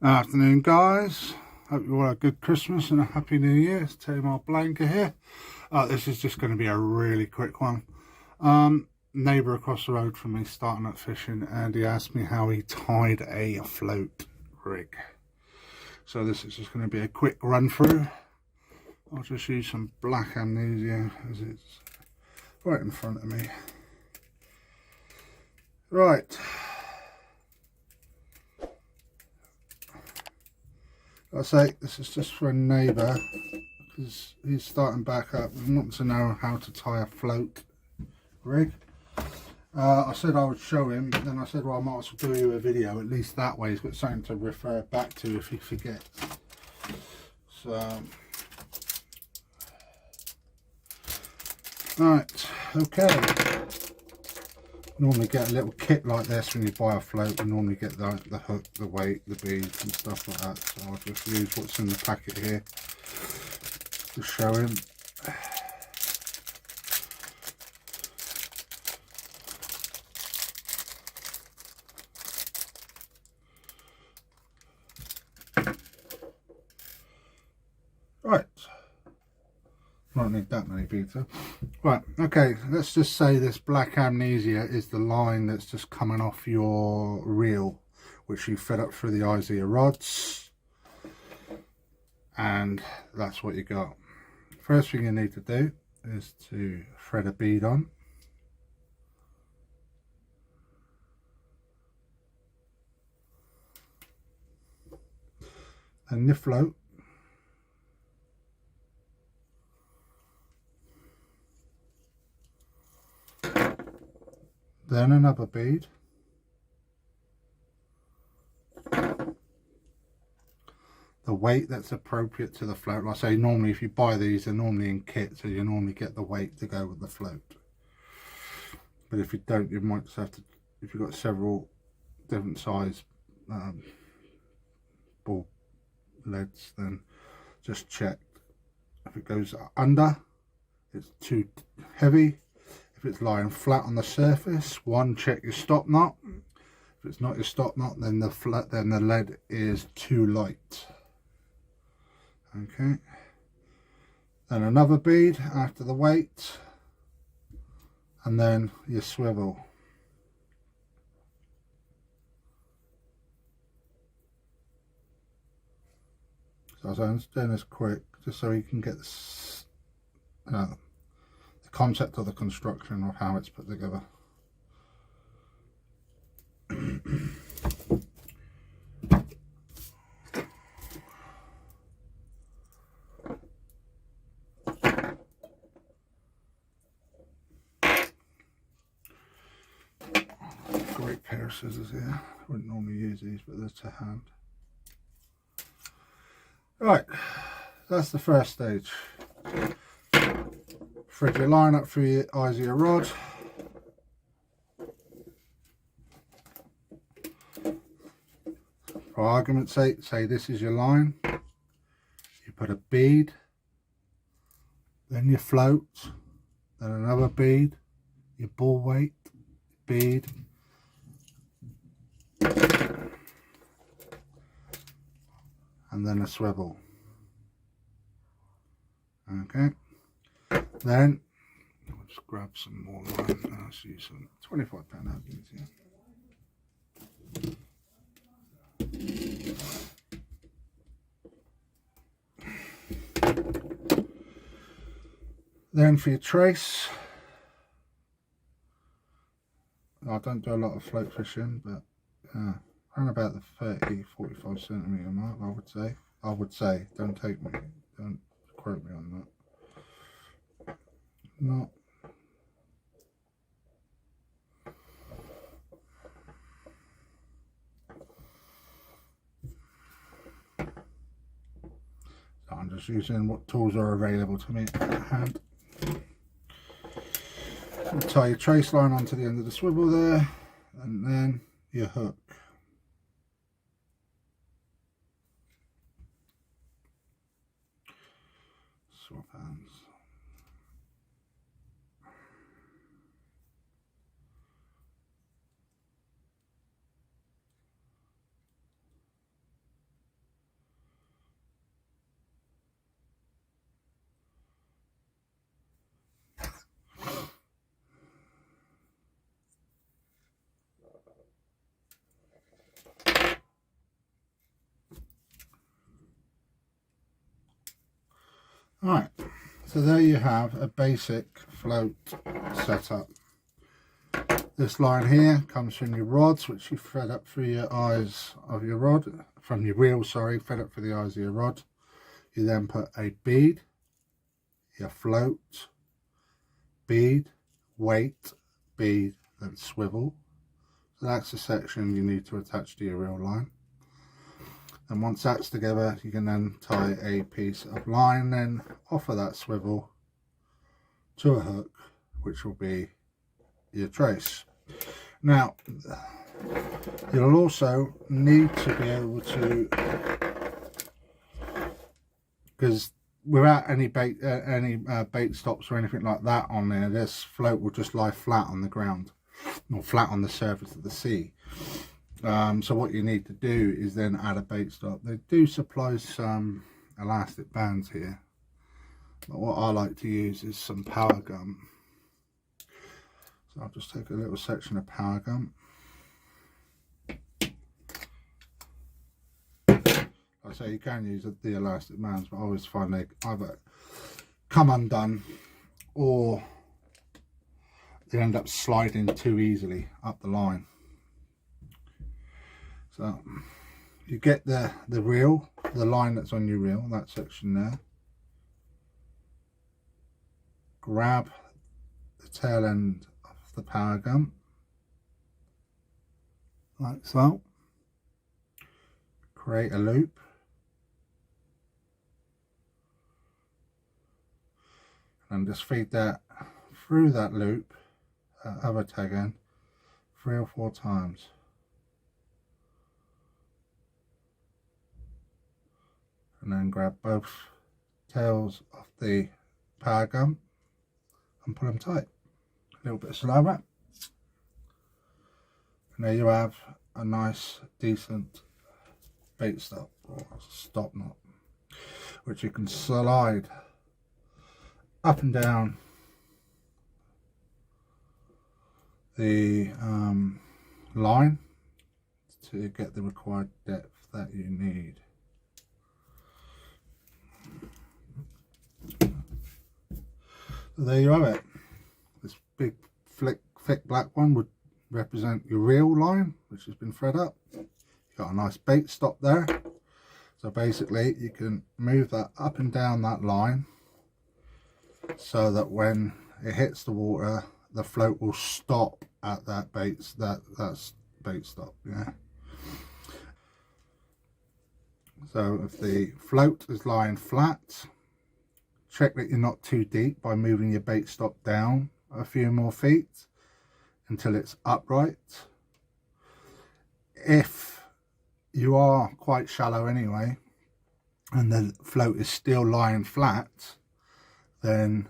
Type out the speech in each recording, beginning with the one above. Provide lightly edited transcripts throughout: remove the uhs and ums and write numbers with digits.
Afternoon, guys. Hope you all had a good Christmas and a happy New Year. It's Tamar Blanker here. This is just going to be a really quick one. Neighbour across the road from me starting up fishing, and he asked me how he tied a float rig. So this is just going to be a quick run through. I'll just use some black amnesia as it's right in front of me. Right. I say this is just for a neighbour because he's starting back up and wants to know how to tie a float rig. I said I would show him, then I said, well, I might as well do you a video, at least that way he's got something to refer back to if he forgets. So, right, okay. Normally get a little kit like this when you buy a float. You normally get the hook, the weight, the beads and stuff like that. So I'll just use what's in the packet here to show him. Right, don't need that many beads though. Right, okay, let's just say this black amnesia is the line that's just coming off your reel, which you fed up through the eyes of your rods, and that's what you got. First thing you need to do is to thread a bead on, and your float. Then another bead, the weight that's appropriate to the float. Like I say, normally if you buy these, they're normally in kit, so you normally get the weight to go with the float. But if you don't, you might just have to, if you've got several different size ball leads, then just check. If it goes under, it's too heavy. If it's lying flat on the surface, check your stop knot. If it's not your stop knot, then the lead is too light. Okay. Then another bead after the weight, and then your swivel. So I'm just doing this quick, just so you can get this, the concept of the construction of how it's put together. Great pair of scissors here. I wouldn't normally use these, but they're to hand. Right, that's the first stage. Thread your line up through your eyes of your rod. For argument's sake, say this is your line. You put a bead, then your float, then another bead, your ball weight, bead, and then a swivel. Okay. Then I'll just grab some more line. Let's use some 25 pound halfpence here. Then for your trace, I don't do a lot of float fishing, but around about the 30-45 centimetre mark, I would say. Don't quote me on that. Not. So I'm just using what tools are available to me at hand. So tie your trace line onto the end of the swivel there, and then your hook. Swap hands. Alright, so there you have a basic float setup. This line here comes from your rods, which you thread up through your eyes of your rod, from your reel, sorry, fed up through the eyes of your rod. You then put a bead, your float, bead, weight, bead, and swivel. So that's the section you need to attach to your reel line. And once that's together, you can then tie a piece of line then off of that swivel to a hook, which will be your trace. Now, you'll also need to be able to, because without any bait stops or anything like that on there, this float will just lie flat on the ground or flat on the surface of the sea. So what you need to do is then add a bait stop. They do supply some elastic bands here, but what I like to use is some power gum. So I'll just take a little section of power gum. Like I say, you can use the elastic bands, but I always find they either come undone or they end up sliding too easily up the line. So you get the reel, the line that's on your reel, that section there. Grab the tail end of the power gum, like so. Create a loop. And just feed that through that loop, other tag end, 3 or 4 times. And then grab both tails of the power gum and pull them tight. A little bit of saliva, and there you have a nice decent bait stop or stop knot, which you can slide up and down the line to get the required depth that you need. So there you have it. This big thick black one would represent your reel line, which has been thread up. You've got a nice bait stop there. So basically you can move that up and down that line so that when it hits the water, the float will stop at that that's bait stop. Yeah. So if the float is lying flat, check that you're not too deep by moving your bait stop down a few more feet until it's upright. If you are quite shallow anyway and the float is still lying flat, then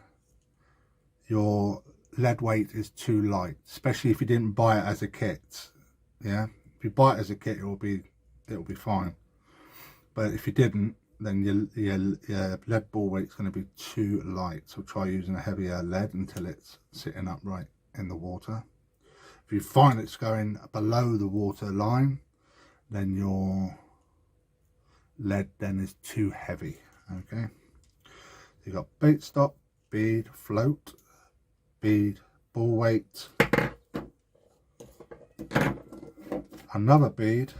your lead weight is too light, especially if you didn't buy it as a kit. Yeah, if you buy it as a kit, it'll be fine, but if you didn't, then your lead ball weight's going to be too light. So try using a heavier lead until it's sitting upright in the water. If you find it's going below the water line, then your lead then is too heavy. Okay, you got bait stop, bead, float, bead, ball weight, another bead,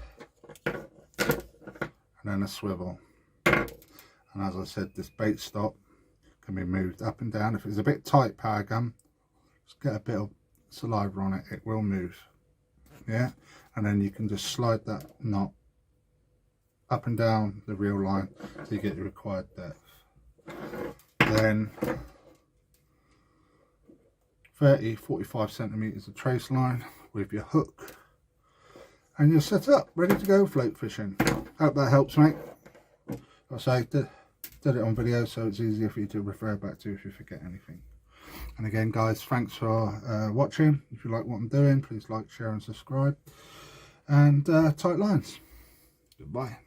and then a swivel. And as I said, this bait stop can be moved up and down. If it's a bit tight power gum, just get a bit of saliva on it, it will move. Yeah, and then you can just slide that knot up and down the reel line so you get your required depth. Then 30-45 centimeters of trace line with your hook, and you're set up, ready to go float fishing. Hope that helps, mate. I say did it on video, so it's easier for you to refer back to if you forget anything. And again, guys, thanks for watching. If you like what I'm doing, please like, share and subscribe, and tight lines. Goodbye.